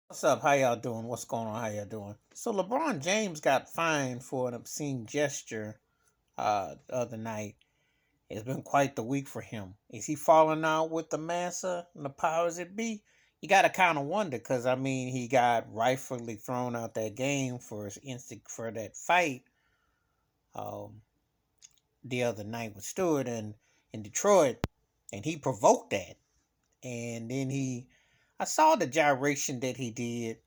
What's up? How y'all doing? What's going on? How y'all doing? So LeBron James got fined for an obscene gesture the other night. It's been quite the week for him. Is he falling out with the massa and the powers that be? You got to kind of wonder because I mean he got rightfully thrown out that game for his instinct for that fight um, the other night with Stewart and in Detroit, and he provoked that. And then I saw the gyration that he did.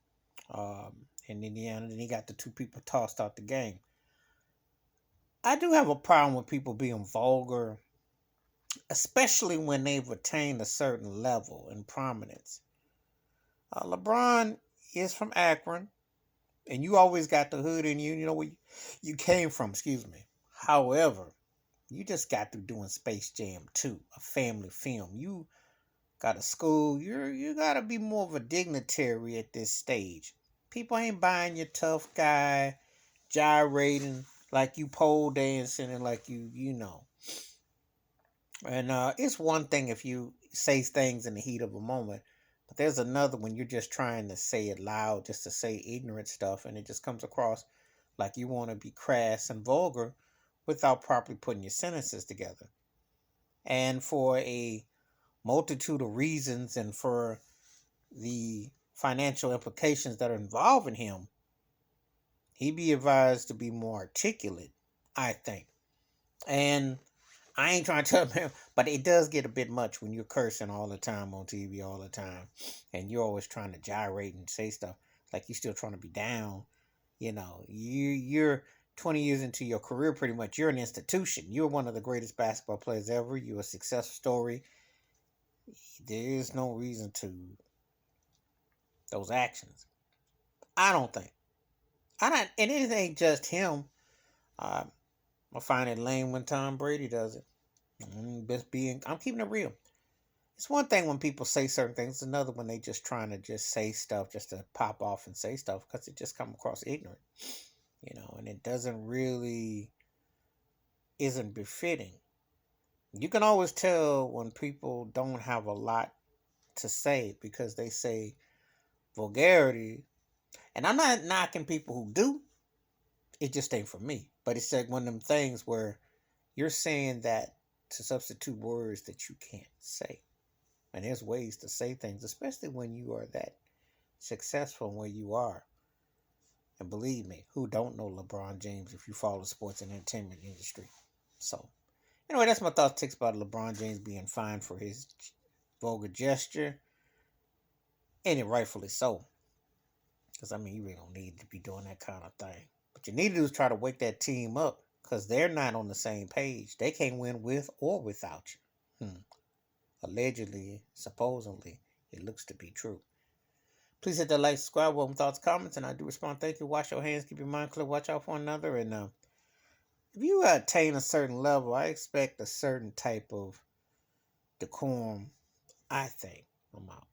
And in the end, then he got the two people tossed out the game. I do have a problem with people being vulgar, especially when they've attained a certain level and prominence. LeBron is from Akron, and you always got the hood in you. You know where you came from. Excuse me. However, you just got through doing Space Jam 2, a family film. You got a school. You gotta be more of a dignitary at this stage. People ain't buying your tough guy gyrating like you pole dancing and like you. And it's one thing if you say things in the heat of a moment, but there's another when you're just trying to say it loud just to say ignorant stuff, and it just comes across like you want to be crass and vulgar without properly putting your sentences together. And for a multitude of reasons, and for the financial implications that are involved in him, he be advised to be more articulate, I think. And I ain't trying to tell him, but it does get a bit much when you're cursing all the time on TV all the time, and you're always trying to gyrate and say stuff like you're still trying to be down. You're 20 years into your career, pretty much. You're an institution. You're one of the greatest basketball players ever. You're a success story. There is no reason to those actions. I don't think. I don't, and it ain't just him. Uh, I find it lame when Tom Brady does it. Best being, I'm keeping it real. It's one thing when people say certain things. It's another when they just trying to just say stuff just to pop off and say stuff because it just come across ignorant, and it doesn't really isn't befitting. You can always tell when people don't have a lot to say because they say vulgarity, and I'm not knocking people who do. It just ain't for me. But it's like one of them things where you're saying that to substitute words that you can't say. And there's ways to say things, especially when you are that successful where you are. And believe me, who don't know LeBron James if you follow the sports and entertainment industry? So, anyway, that's my thoughts, takes about LeBron James being fined for his vulgar gesture. And it rightfully so. Because, I mean, you really don't need to be doing that kind of thing. What you need to do is try to wake that team up because they're not on the same page. They can't win with or without you. Allegedly, supposedly, it looks to be true. Please hit that like, subscribe, welcome thoughts, comments, and I do respond. Thank you. Wash your hands, keep your mind clear, watch out for one another. And if you attain a certain level, I expect a certain type of decorum. I think I'm out.